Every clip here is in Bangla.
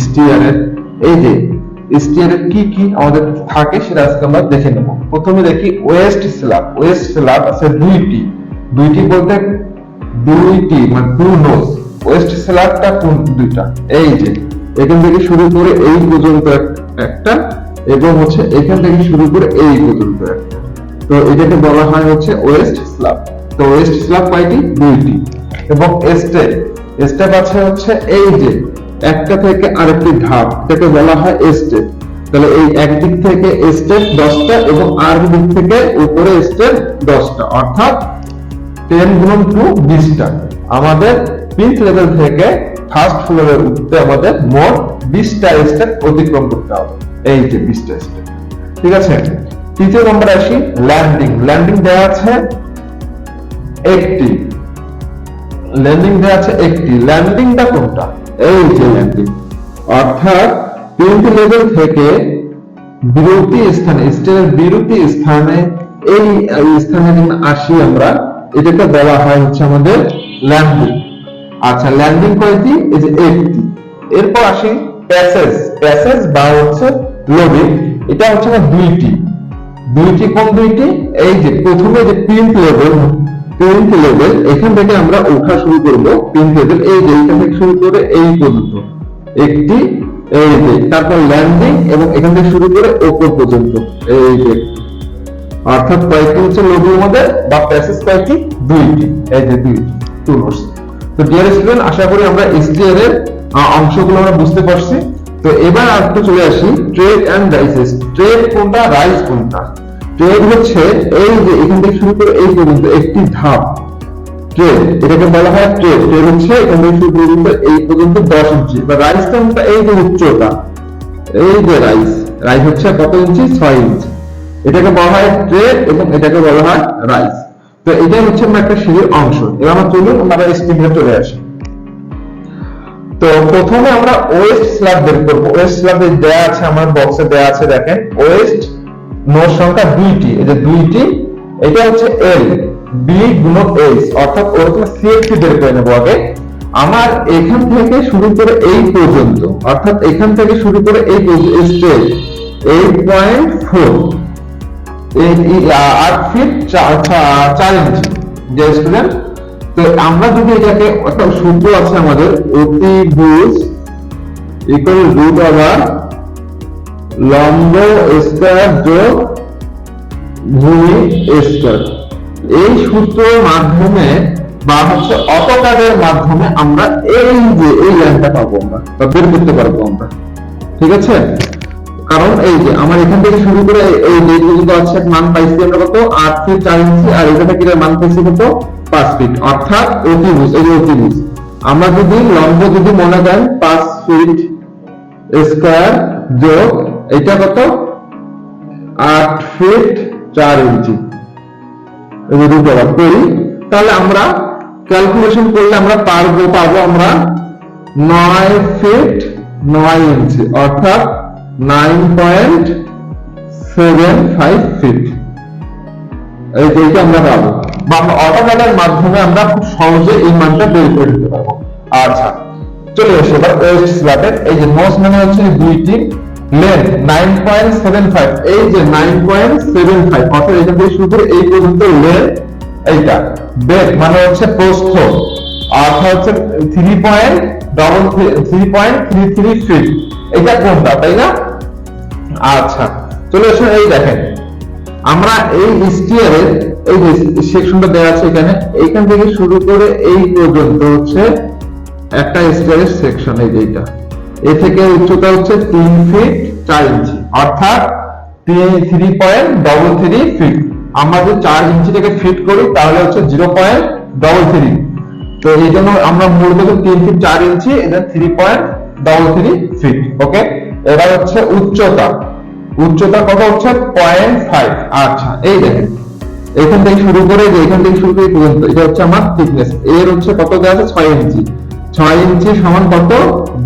স্টিয়ারের এই যে স্টিয়ারের কি কি আমাদের থাকে সেটা আজকে আমরা দেখে নেব। প্রথমে দেখি ওয়েস্ট স্ল্যাব। ওয়েস্ট স্ল্যাব আছে দুইটি বলতে দুইটি মানে টু নোজ। ওয়েস্ট স্ল্যাবটা কোন দুইটা? এই যে এখান থেকে শুরু করে এই পর্যন্ত একটা এবং হচ্ছে এখান থেকে শুরু করে এই পর্যন্ত একটা। তো এটাকে বলা হয় হচ্ছে ওয়েস্ট স্ল্যাব। তো ওয়েস্ট স্ল্যাব কয়টি? দুইটি। এবং স্টেপ আছে হচ্ছে এই যে একটা থেকে আরেকটি ধাপ, এটাকে বলা হয় স্টেপ। তাহলে এই একদিক থেকে স্টেপ 10টা এবং আর দিক থেকে উপরে স্টেপ 10টা, অর্থাৎ 10 গুণন 2 20টা। আমাদের পিঞ্চ লেভেল থেকে ফার্স্ট ফ্লোরে উঠতে আমাদের মোট 20টা স্টেপ অতিক্রম করতে হবে। এই যে 20টা স্টেপ, ঠিক আছে। তৃতীয় নম্বরে আসি ল্যান্ডিং। ল্যান্ডিং দেওয়া আছে একটি। ল্যান্ডিংটা কোনটা? এই যে ল্যান্ডিং, অর্থাৎ পিঞ্চ লেভেল থেকে বিরতি স্থানে, স্টেজের বিরতি স্থানে এই স্থানে যখন আসি আমরা, এটাকে বলা হয় হচ্ছে আমাদের ল্যান্ডিং। আচ্ছা, ল্যান্ডিং কয়টি? এই যে একটি। এরপর আসি প্যাসেজ বা হচ্ছে লোডিং। এটা হচ্ছে না দুইটি। কোন দুইটি? এই যে প্রথমে যে পিঞ্চ লেভেল এখান থেকে আমরা ওঠা শুরু করব। পিঞ্চ লেভেল এই যে এখান থেকে শুরু করে এই পর্যন্ত একটি, এই যে তারপর ল্যান্ডিং এবং এখান থেকে শুরু করে উপর পর্যন্ত এই যে, অর্থাৎ কয়েকটি হচ্ছে লোডিং মধ্যে বা প্যাসেজ কয়েকটি? দুইটি। এই যে দুইটি টু নোডস। তো ডিয়ার স্টুডেন্ট, আশা করি আমরা এসটিআর এর অংশগুলো আমরা বুঝতে পারছি। তো এবার একটু চলে আসি ট্রেড এন্ড রাইসেস। ট্রেড কোনটা, রাইস কোনটা? ট্রেড হচ্ছে এই যে এখান থেকে শুরু করে এই পর্যন্ত একটি ধাপ, ট্রেড, এটাকে বলা হয় ট্রেড। ট্রেড হচ্ছে এখান থেকে শুরু পর্যন্ত এই পর্যন্ত 10 ইঞ্চি। বা রাইস কোনটা? এই যে উচ্চতা, এই যে রাইস হচ্ছে কত ইঞ্চি? 6 ইঞ্চি। এটাকে বলা হয় ট্রেড এবং এটাকে বলা হয় রাইস। তো এটাই হচ্ছে আমরা একটা সিঁড়ির অংশ। এবার আমরা চলুন আমরা স্ক্রিনে চলে আসি। তো প্রথমে আমরা ওয়েস্ট স্ল্যাব বের করব। ওয়েস্ট স্ল্যাব দেয়া আছে আমার বক্সে, দেয়া আছে দেখেন ওয়েস্ট নোড সংখ্যা দুইটি। এই যে দুইটি, এটা হচ্ছে এল বি গুণক এইচ, অর্থাৎ ওরকম সিএফসি বের করে নেব আগে। আমার এখান থেকে শুরু করে এই পর্যন্ত, অর্থাৎ এখান থেকে শুরু করে এই পর্যন্ত স্টেজ 8.4, 8 ফিট 4 ইঞ্চি। যে স্টুডেন্ট, তো আমরা যদি এটাকে একটা সূত্র আছে আমাদের, অতিভুজ ইকুয়াল রুট ওভার লম্ব স্কয়ার যোগ ভূমি স্কয়ার, এই সূত্রের মাধ্যমে বা হচ্ছে অটোক্যাডের মাধ্যমে আমরা এই যে এই লাইনটা পাবো, আমরা বের করতে পারবো আমরা, ঠিক আছে। কারণ এই যে আমার এখান থেকে শুরু করে এই যে পর্যন্ত আছে মান পাইছি আমরা কত? 8 ফিট 4 ইঞ্চি। আর এখানে কি মান পাইছি কত? 5 ফিট, অর্থাৎ অতিভুজ। এই যে অতিভুজ, আমরা যদি লম্ব যদি মনে করেন 5 ফিট স্কয়ার যোগ এটা কত? 8 ফিট 4 ইঞ্চি রুট ওভার করি, তাহলে আমরা ক্যালকুলেশন করলে আমরা পাবো আমরা 9 ফিট 9 ইঞ্চি, অর্থাৎ 9.75 ফিট। এইটা আমরা পাবো, বা আমরা অটোক্যাডের মাধ্যমে আমরা খুব সহজে এই মানটা বের করে দিতে পারবো। আচ্ছা, চলে আসি এবার ওয়েস্ট স্ল্যাবের। এই যে নোজ মানে হচ্ছে দুইটি, লেন্থ 9.75, এই যে 9.75, অর্থাৎ এখান থেকে শুরু করে এই পর্যন্ত লেন্থ এইটা। ব্রেডথ মানে হচ্ছে প্রস্থ, অর্থাৎ হচ্ছে 3.33 ফিট। এটা কোনটা, তাই না? আচ্ছা, চলে আসুন। এই দেখেন আমরা এই স্টিয়ারের এই যে সেকশনটা দেওয়া আছে এখানে, এইখান থেকে শুরু করে এই পর্যন্ত হচ্ছে একটা স্টিয়ারের সেকশন। এই যে এইটা, এ থেকে উচ্চতা হচ্ছে 3 ফিট 4 ইঞ্চি, অর্থাৎ 3.33 ফিট। আমরা যদি 4 ইঞ্চিটাকে ফিট করি তাহলে হচ্ছে 0.33। তো এই জন্য আমরা মূলত 3 ফিট 4 ইঞ্চি, এটা 3.33 ফিট। ওকে, এবার হচ্ছে উচ্চতা কত হচ্ছে? 0.5। আচ্ছা, এই দেখেন এখান থেকে শুরু করে পর্যন্ত এটা হচ্ছে আমার থিকনেস। এর হচ্ছে কত দেওয়া আছে? 6 ইঞ্চি। 6 ইঞ্চি সমান কত?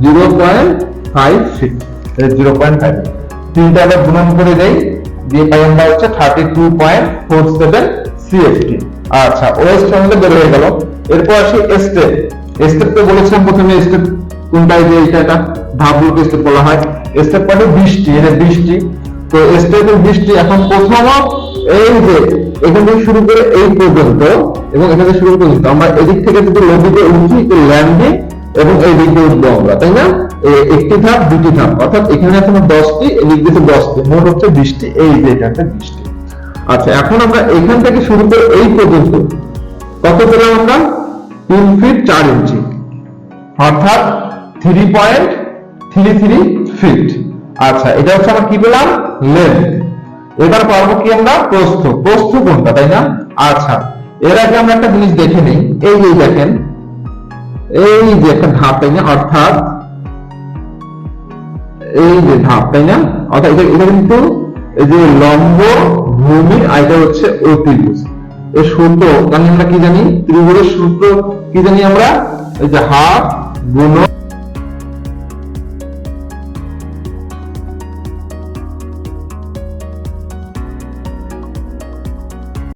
0.5 ফিট। 0.5 তিনটা আবার গুণন করে দেই, দিয়ে পাই আমরা হচ্ছে 32.47 সিএফটি। আচ্ছা, ওয়েস্ট আমাদের বের হয়ে গেল। এরপর আসি স্টেপ। স্টেপ তো বলেছিলাম প্রথমে স্টেপ কোনটা? এই যে এটা ধাপগুলো স্টেপ বলা হয়। স্টেপ মানে বৃষ্টি, এটা বৃষ্টি। তো স্টেপের বৃষ্টি এখন প্রথম এই যে এখান থেকে শুরু করে এই পর্যন্ত এবং এখান থেকে শুরু পর্যন্ত আমরা এদিক থেকে যদি নদীতে উঠি তো ল্যান্ডিং এবং এই দিক দিয়ে উঠবো আমরা, তাই না? একটি ধাপ দুটি ধাপ, অর্থাৎ এখানে আছে 10টি, এদিক দিয়ে 10টি, মোট হচ্ছে 20টি। এই যে এটা একটা 20টি। আচ্ছা, এখন আমরা এখান থেকে শুরু করে এই পর্যন্ত কত পেলাম আমরা? 3 ফিট 4 ইঞ্চি, অর্থাৎ 3.33 ফিট। আচ্ছা, এটা হচ্ছে আমরা কি পেলাম? লেন্থ। এবার পারবো কি আমরা? প্রস্থ। প্রস্থ কোনটা, তাই না? আচ্ছা, এর আগে আমরা একটা জিনিস দেখে নিই। এই যে দেখেন, এই যে একটা ধাপ, তাই না? অর্থাৎ এই যে ধাপ, তাই না? অর্থাৎ এটা কিন্তু এই যে লম্ব ভূমি, আর এটা হচ্ছে অতিভুজ। এই সূত্র জানি আমরা কি জানি? ত্রিভুজের সূত্র কি জানি আমরা? এই যে হাফ গুণন